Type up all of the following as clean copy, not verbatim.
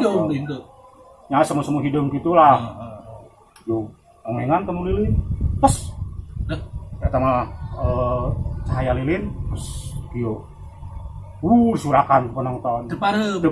hidung itu. Ya semu-semu hidung gitulah. Yo, ongengan temu lilin. Pas. Eta mah cahaya lilin, pas kieu. Surakan penonton. Depareup.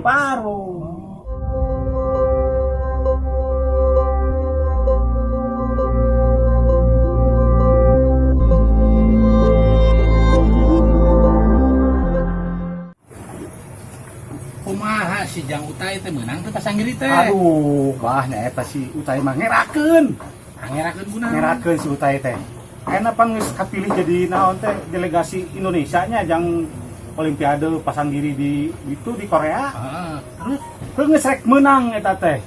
Kumaha si Jang Utai teh meunang teh pasanggiri teh. Aduh, bah nyaeta si Utai mah ngerakeun. Ngerakeun kunaon? Ngerakeun si Utai teh. Ayeuna pan geus kapilih jadi naon teh delegasi Indonesia nya jang Olimpiade pasanggiri di Korea. Terus geus rek meunang eta teh.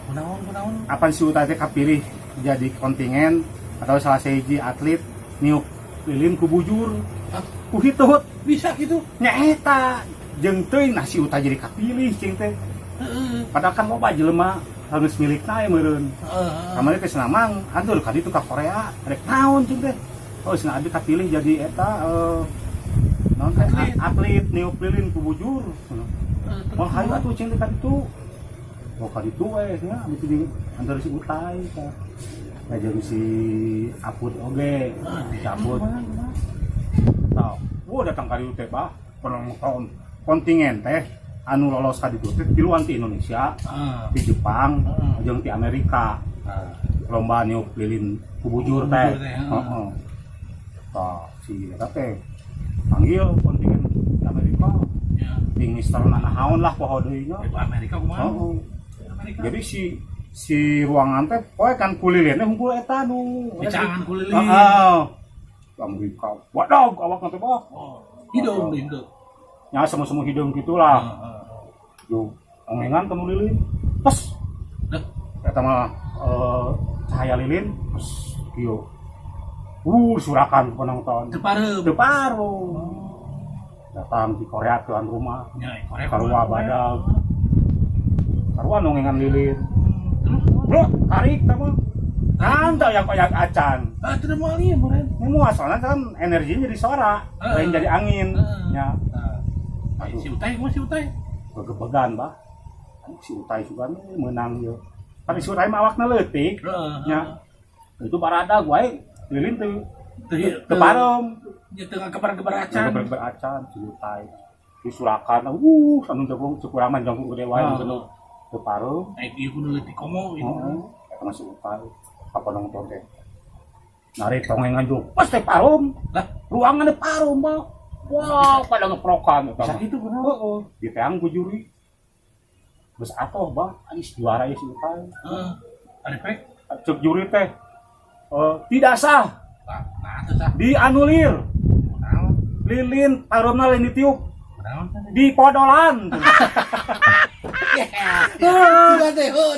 Kunaon? Apan si Utai teh kapilih jadi kontingen atau salah sahiji atlet niup lilin ku bujur. Ku hitut bisa gitu. Nyaeta jeung teuing si Utai jadi kapilih cing teh. Padahal kan loba jelema harus milikna ya meureun. Kamari teh senamang antur ka ditu ka Korea rek naon cing teh. Oh cenah abi kapilih jadi eta naon teh atlet niup lilin ku bujur. Oh hayu atuh cing teh ka ditu. Oh ka ditu we nya abi teh antar si Utai teh. Ya jeung si Aput oge, si Aput. Tah, datang ka ditu teh bah penonton kontingen teh anu lolos ka ditu teh tiluan ti Indonesia, ti Jepang, jeung ti Amerika. Lomba niup lilin ku bujur teh. Heeh. Tah, si eta teh panggil kontingen ti Amerika. Ya. Ting mister nahaon lah poho deui nya. Amerika kumaha? Jadi si ruangan teh poe kan kulilinnya hungkul eta nu. Dicangan kulilin. Heeh. Amerika. Waduh, awak teh bah. Hidung itu. Ya semu-semu hidung gitulah. Yo, ongengan temu lilin. Pas. Eta mah cahaya lilin, pas kieu. Surakan penonton. Depareup. Datang di Korea tuan rumah. Ya, Korea. Karua badag. Karua ongengan lilin. Bro, tarik teh mah. Anta yang kayak acan. Tidak mau lihat, Bren. Ini asalnya kan energinya jadi suara, lain jadi angin. Ya. Aduh. Si Utai. Begebegan, bah. Si Utai juga nih menang yo. Tapi si Utai mah awakna leutik. Ya. Itu baradag wae lilin teu parem. Ya tengah kebar-kebar acan. Kebar acan si Utai. Disurakan, anu jago cukuraman jago gede wae anu teu parem. Ieu kudu leutik komo itu. Eta mah si Utai. Apa nonton teh? Narik tongengan juga, pas teh parum, lah ruangan teh parum mah, wah pada ngeprokan, bisa gitu bener, di teang ku juri, terus atoh bang, anis juara ya si Utai, ada pek, cek juri teh, tidak sah, sah, dianulir, lilin parumna lain ditiup, di podolan.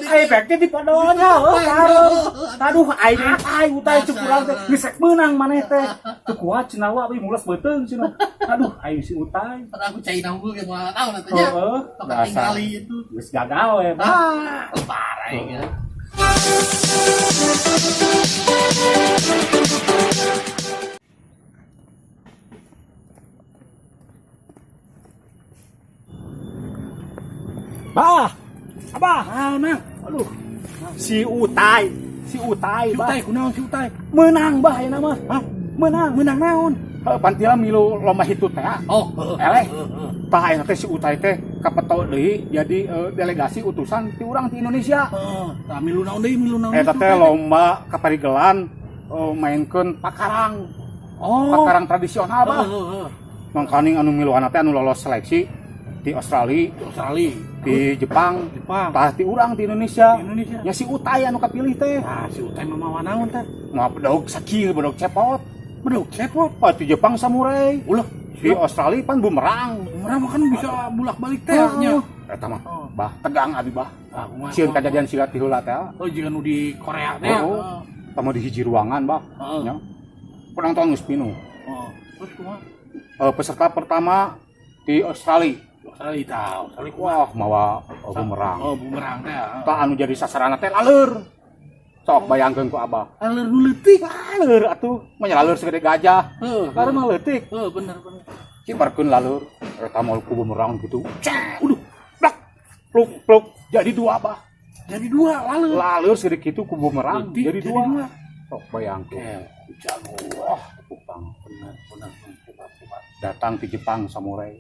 Efeknya di podonya, aduh, ai Utai cukuran teh, nisek menang maneh teh, teu kuat cenah wa we mules beuteung cenah, aduh, ai si Utai, aku cai nanggung yang malah tahu nantinya, dasar itu, geus gagal we, parah ya. Bah, abah, nah, aduh, si Utai, bah. Kunaon si Utai? Menang bah ayeuna mah. Hah? Menang naon? Pantila milu lomba hitut teh. Eleh. Tah ayeuna teh si Utai teh kapeto deui jadi delegasi utusan ti urang ti Indonesia. Tah milu naon deui? Eta teh lomba kaparigelan mainkeun pakarang. Pakarang tradisional bah. Mangkaning anu miluan teh anu lolos seleksi di Australia, di Jepang, tah ti urang di Indonesia. Ya si Utai anu kapilih teh. Si Utai mah naon teh? Mah bedog sakieu, bedog cepot. Di Jepang samurai. Ulah, di Australia pan bumerang. Bumerang mah kan bisa bulak-balik teh nya. Eta mah bah tegang abi bah. Sieun kajadian siga ti heula teh. Jiga nu di Korea teh. Tama di hiji ruangan bah. Nya. Penonton geus pinu. Terus kumaha? Peserta pertama di Australia. Australia Wah, mawa bumerang. Bumerang teh. Tah anu jadi sasaran teh laleur. Sok bayangkeun ku Abah. Laleur nu leutik. Laleur atuh, mah laleur segede gajah. Karena mah leutik. Bener. Cibarkeun laleur, eta mah ku bumerang gitu. Uduh, plak. Pluk. jadi dua bah. Jadi dua lalu. Laleur sedikit itu ku bumerang Leutik jadi jadi dua. dua. Sok bayangkeun. Jago. Wah, Jepang Benar. datang ke Jepang samurai.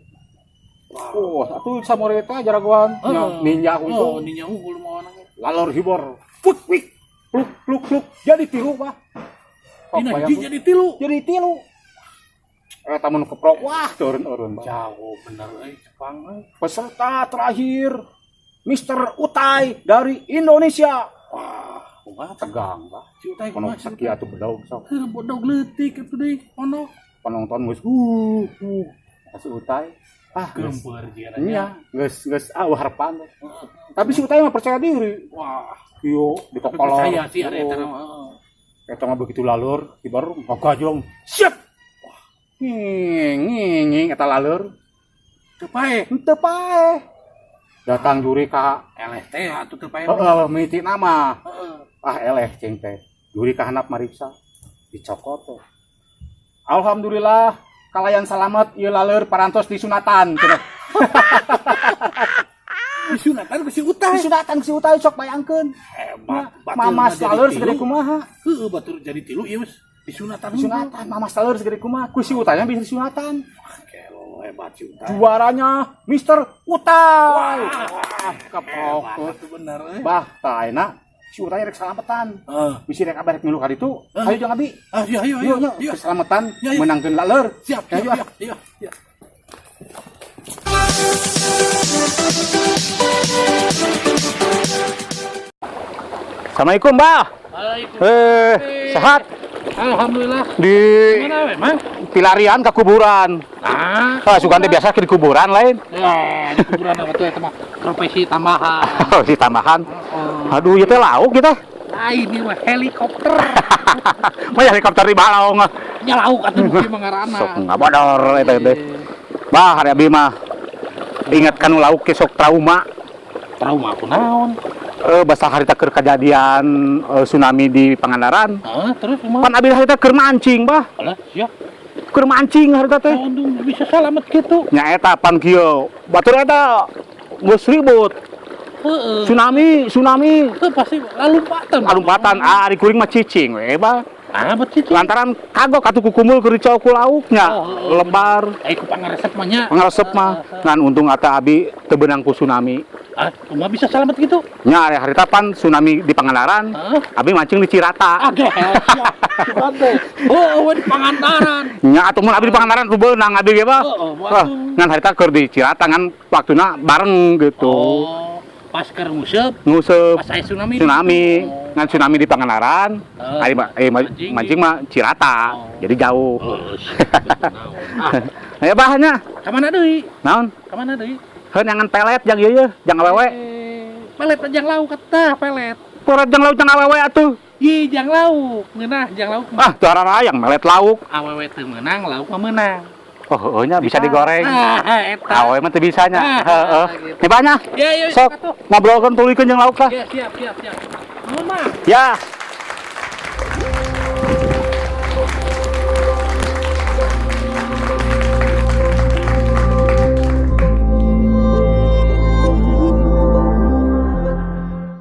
Oh, atuh samurai teh jagoan ninja Oh, unggul. ninja unggul mau anaknya. Lalor hibor. Put wik. Pluk. Jadi tilu bah. Sok Dina bayangkeun. jadi tilu. Jadi tilu. Tamun keprok wah turun-turun bah. Jago bener Jepang Peserta terakhir Mr. Utai dari Indonesia. Wah, kumaha tegang bah. Si Utai Kono kumaha? sakieu atuh bedaug sok. Bodog leutik atuh deui ono. Penonton geus si Utai. Ah, Gempeur dia iya, geus harapan. Tapi si Utai mah percaya diri. Wah, Yo, di kokolor. percaya sih ada eta mah. Eta mah begitu laleur, kibar moga jong. Siap. Wah, nging eta laleur. Teu pae. Henteu pae. Datang juri ka Eleh teh atuh teu pae. miti nama. Heeh. Ah eleh ceng teh. Juri ka handap mariksa. Dicokot teh. Alhamdulillah kalayan salamet ieu laleur parantos disunatan cenah. Disunatan ke si Utai. Disunatan si Utai sok bayangkeun. Hebat. Mamas laleur segede kumaha? Heeh, batur jadi tilu ieu mah disunatan. Disunatan, mamas laleur segede kumaha? Ku si Utai bisa disunatan. Kelo hebat si Utai. Juaranya Mr. Utai. Wah, Keprok. itu bener Bah, tah ayeuna si Utai rek salametan. Bisi rek abah rek milu ka ditu. Ayo jeung abi. Ayo. Yuk, keselamatan Ya, ya. menangkeun laleur. Siap. Ayo. Assalamualaikum, Mbah. Sehat? Alhamdulillah. Di Mana memang? pilarian ke kuburan. Sugan teh biasa ke di kuburan lain. Di kuburan apa tuh eta mah profesi tambahan. Oh, si tambahan. Aduh, ieu teh lauk kita. Ini mah helikopter. Mah helikopter di balong. Nya lauk atuh mungkin mangarana. Sok ngabodor eta teh. Bah, hari abi mah ingat kanu lauk ke sok trauma. Trauma aku naon? Basah harita keur kejadian tsunami di Pangandaran. Terus kumaha? Pan abi harita keur mancing, Bah. Alah, siap. Keur mancing harita teh. Untung bisa selamat gitu. Nya eta pan kieu. Batur eta geus ribut. Heeh. Tsunami. Pasti Alumpatan ari kuring mah cicing we, Bah. Betul. Lantaran kagok atuh kukumul keur dicau ku lauknya. Lebar. Ku pangaresep mah nya. Pangaresep mah ngan untung ata abi teu beunang ku tsunami. Kumaha bisa selamat gitu? Nya ari harita pan tsunami di Pangandaran. Abi mancing di Cirata. Di Pangandaran. Nya atuh mun abi di Pangandaran tuh beunang abi ge, Bah. Ngan harita keur di Cirata ngan waktuna bareng gitu. Pas keur nguseup, Nguseup pas aya tsunami. ngan tsunami di Pangandaran. Ari mancing mah Cirata. Jadi jauh. Aya bahanya. Ka mana deui? Naon? Ka mana deui? Heuh nyangan pelet jang ieu yeuh, jang awewe. Pelet jang lauk eta, pelet. Pelet jang lauk jang awewe atuh. Ih, jang lauk. Ngeunah jang lauk. Teu ararayang melet lauk. Awewe teu meunang, lauk mah meunang. Oh, heuh nya bisa digoreng. Eta. Awewe mah teu bisa nya. Heeh. Nih banyak. Ya, Sok ngobrolkeun tulikeun jeung lauk lah. Ya, siap. Nuhun, Mang. Ya.